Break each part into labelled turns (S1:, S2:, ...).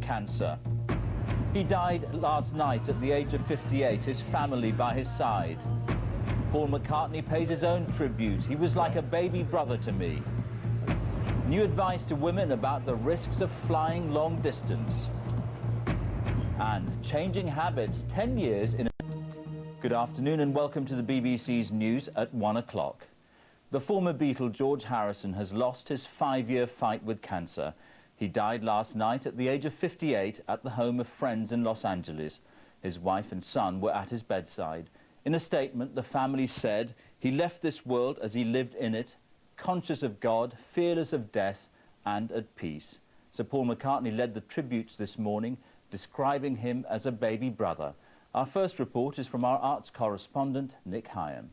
S1: cancer. He died last night at the age of 58, his family by his side. Paul McCartney pays his own tribute. He was like a baby brother to me. New advice to women about the risks of flying long distance. And changing habits 10 years in... Good afternoon and welcome to the BBC's news at 1 o'clock. The former Beatle George Harrison has lost his 5-year fight with cancer. He died last night at the age of 58 at the home of friends in Los Angeles. His wife and son were at his bedside. In a statement, the family said he left this world as he lived in it, conscious of God, fearless of death, and at peace. Sir Paul McCartney led the tributes this morning, describing him as a baby brother. Our first report is from our arts correspondent, Nick Hyam.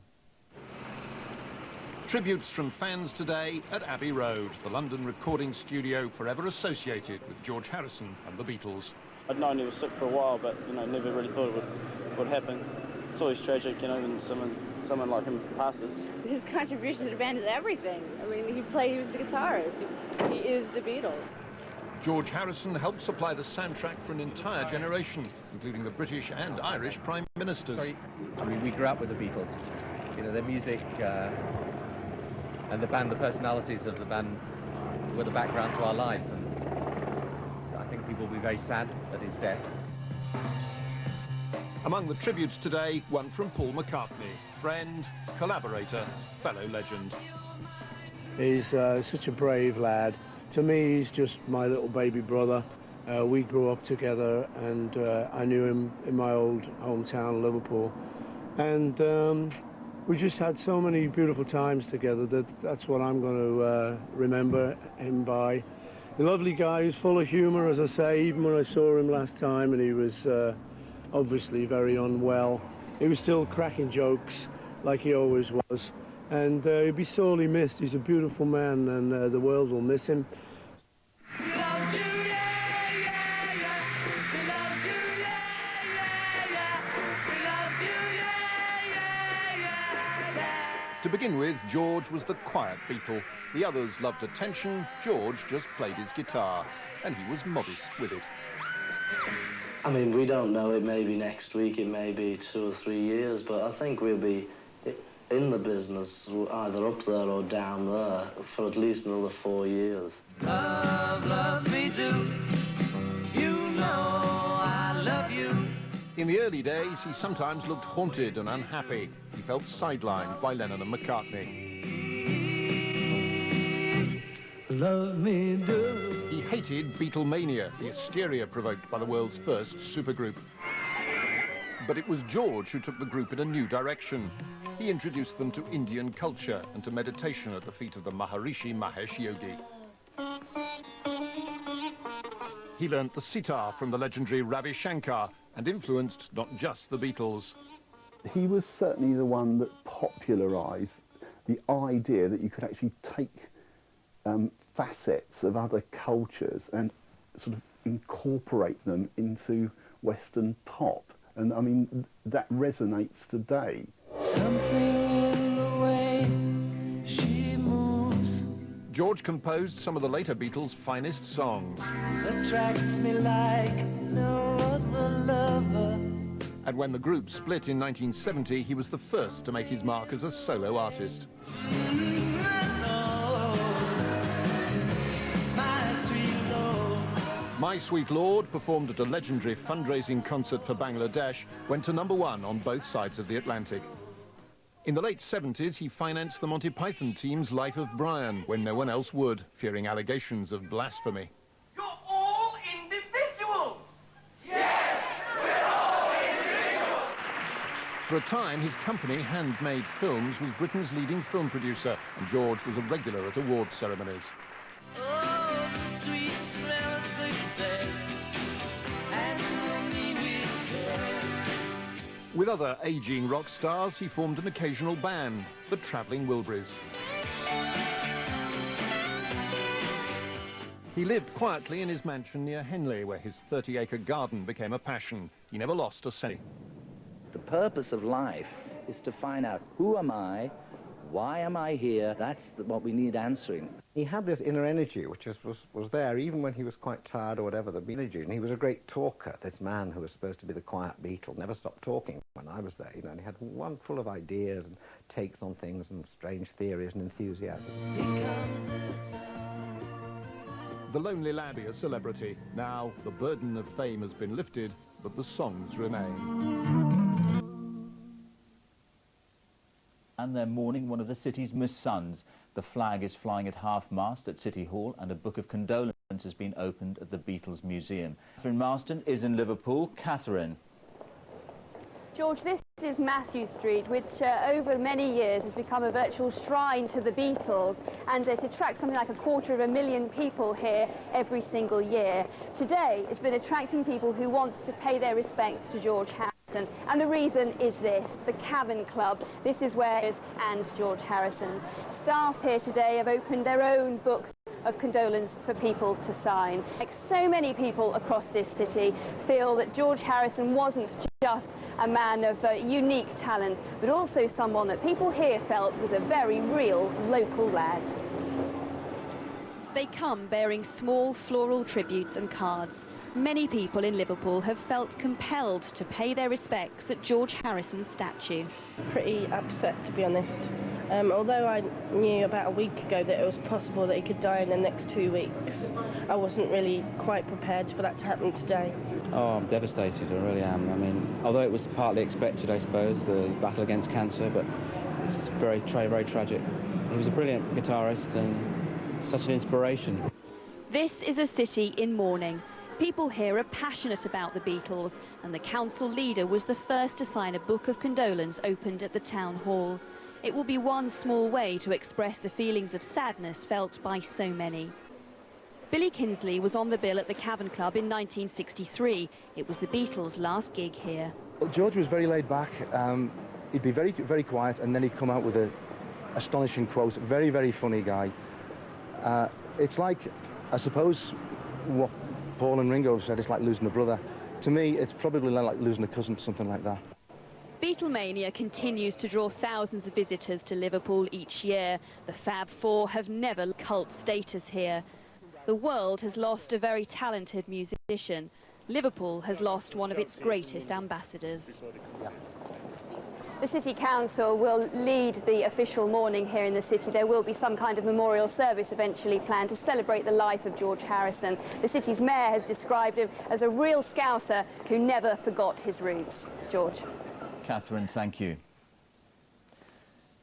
S2: Tributes from fans today at Abbey Road, the London recording studio forever associated with George Harrison and the Beatles.
S3: I'd known he was sick for a while, but never really thought it would happen. It's always tragic, when someone like him passes.
S4: His contribution to the band is everything. I mean, he was the guitarist. He is the Beatles.
S2: George Harrison helped supply the soundtrack for an entire generation, including the British and Irish Prime Ministers.
S5: I mean, we grew up with the Beatles. Their music and the band, the personalities of the band were the background to our lives, and so I think people will be very sad at his death.
S2: Among the tributes today, one from Paul McCartney, friend, collaborator, fellow legend.
S6: He's such a brave lad. To me, he's just my little baby brother. We grew up together, and I knew him in my old hometown, Liverpool. And we just had so many beautiful times together that's what I'm going to remember him by. A lovely guy who's full of humour, as I say. Even when I saw him last time and he was obviously very unwell, he was still cracking jokes like he always was. And he'll be sorely missed. He's a beautiful man, and the world will miss him.
S2: To begin with, George was the quiet Beatle. The others loved attention. George just played his guitar, and he was modest with it.
S7: I mean, we don't know. It may be next week, it may be 2 or 3 years, but I think we'll be in the business, either up there or down there, for at least another 4 years.
S8: Love, love me do. You know I love you.
S2: In the early days, he sometimes looked haunted and unhappy. He felt sidelined by Lennon and McCartney.
S8: Love me do.
S2: He hated Beatlemania, the hysteria provoked by the world's first supergroup. But it was George who took the group in a new direction. He introduced them to Indian culture and to meditation at the feet of the Maharishi Mahesh Yogi. He learnt the sitar from the legendary Ravi Shankar and influenced not just the Beatles.
S9: He was certainly the one that popularised the idea that you could actually take facets of other cultures and sort of incorporate them into Western pop. And I mean, that resonates today.
S8: Something in the way she moves
S2: George composed some of the later Beatles' finest songs.
S8: attracts me like no other lover.
S2: And when the group split in 1970, he was the first to make his mark as a solo artist. My Sweet Lord, performed at a legendary fundraising concert for Bangladesh, went to #1 on both sides of the Atlantic. In the late 70s, he financed the Monty Python team's Life of Brian, when no one else would, fearing allegations of blasphemy.
S10: You're all individuals! Yes, we're all individuals!
S2: For a time, his company, Handmade Films, was Britain's leading film producer, and George was a regular at awards ceremonies.
S8: Oh, the sweet smell of success, and me with her.
S2: With other ageing rock stars, he formed an occasional band, the Travelling Wilburys. He lived quietly in his mansion near Henley, where his 30-acre garden became a passion. He never lost a cent.
S11: The purpose of life is to find out, who am I, Why am I here? That's what we need answering.
S12: He had this inner energy which was there even when he was quite tired or whatever, the energy. And he was a great talker. This man who was supposed to be the quiet Beatle never stopped talking when I was there, you know, and he had one full of ideas and takes on things and strange theories and enthusiasm.
S2: The Lonely Laddie, a celebrity. Now, the burden of fame has been lifted, but the songs remain.
S1: And they're mourning one of the city's missed sons. The flag is flying at half-mast at City Hall, and a book of condolence has been opened at the Beatles Museum. Catherine Marston is in Liverpool. Catherine.
S4: George, this is Matthew Street, which over many years has become a virtual shrine to the Beatles, and it attracts something like 250,000 people here every single year. Today, it's been attracting people who want to pay their respects to George Harrison. And the reason is this, the Cavern Club. This is where his and George Harrison's. Staff here today have opened their own book of condolence for people to sign. Like so many people across this city feel that George Harrison wasn't just a man of unique talent, but also someone that people here felt was a very real local lad. They come bearing small floral tributes and cards. Many people in Liverpool have felt compelled to pay their respects at George Harrison's statue.
S13: Pretty upset, to be honest. Although I knew about a week ago that it was possible that he could die in the next 2 weeks, I wasn't really quite prepared for that to happen today.
S14: Oh, I'm devastated, I really am. I mean, although it was partly expected, I suppose, the battle against cancer, but it's very tragic. He was a brilliant guitarist and such an inspiration.
S4: This is a city in mourning. People here are passionate about the Beatles, and the council leader was the first to sign a book of condolence opened at the town hall. It will be one small way to express the feelings of sadness felt by so many. Billy Kinsley was on the bill at the Cavern Club in 1963. It was the Beatles' last gig here.
S15: Well, George was very laid back. He'd be very, very quiet, and then he'd come out with an astonishing quote. Very, very funny guy. It's like, I suppose, what Paul and Ringo said, it's like losing a brother. To me, it's probably like losing a cousin, something like that.
S4: Beatlemania continues to draw thousands of visitors to Liverpool each year. The Fab Four have never cult status here. The world has lost a very talented musician. Liverpool has lost one of its greatest ambassadors. The City Council will lead the official mourning here in the city. There will be some kind of memorial service eventually planned to celebrate the life of George Harrison. The city's mayor has described him as a real Scouser who never forgot his roots. George.
S1: Catherine, thank you.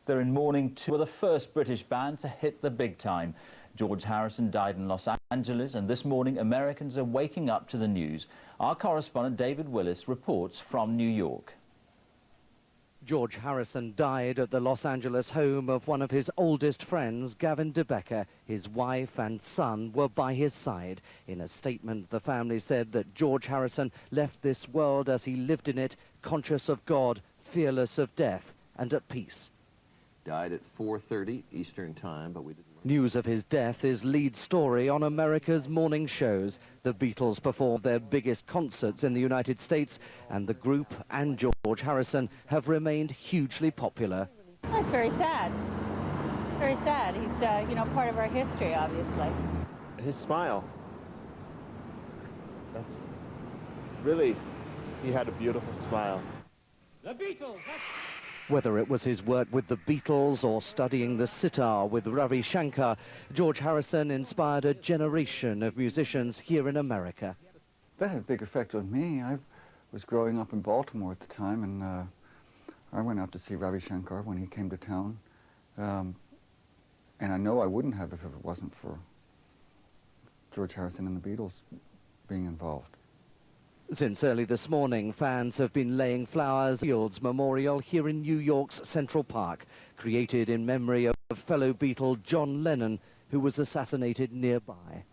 S1: They're in mourning too. Were the first British band to hit the big time. George Harrison died in Los Angeles, and this morning Americans are waking up to the news. Our correspondent David Willis reports from New York.
S16: George Harrison died at the Los Angeles home of one of his oldest friends, Gavin DeBecker. His wife and son were by his side. In a statement, the family said that George Harrison left this world as he lived in it, conscious of God, fearless of death, and at peace.
S17: Died at 4:30 Eastern Time, but we didn't...
S16: News of his death is lead story on America's morning shows. The Beatles performed their biggest concerts in the United States, and the group and George Harrison have remained hugely popular.
S18: That's very sad. Very sad. He's, you know, part of our history, obviously.
S19: His smile. That's really, he had a beautiful smile.
S10: The Beatles!
S16: Whether it was his work with the Beatles or studying the sitar with Ravi Shankar, George Harrison inspired a generation of musicians here in America.
S20: That had a big effect on me. I was growing up in Baltimore at the time, and I went out to see Ravi Shankar when he came to town. And I know I wouldn't have if it wasn't for George Harrison and the Beatles being involved.
S16: Since early this morning, fans have been laying flowers at Fields Memorial here in New York's Central Park, created in memory of fellow Beatle John Lennon, who was assassinated nearby.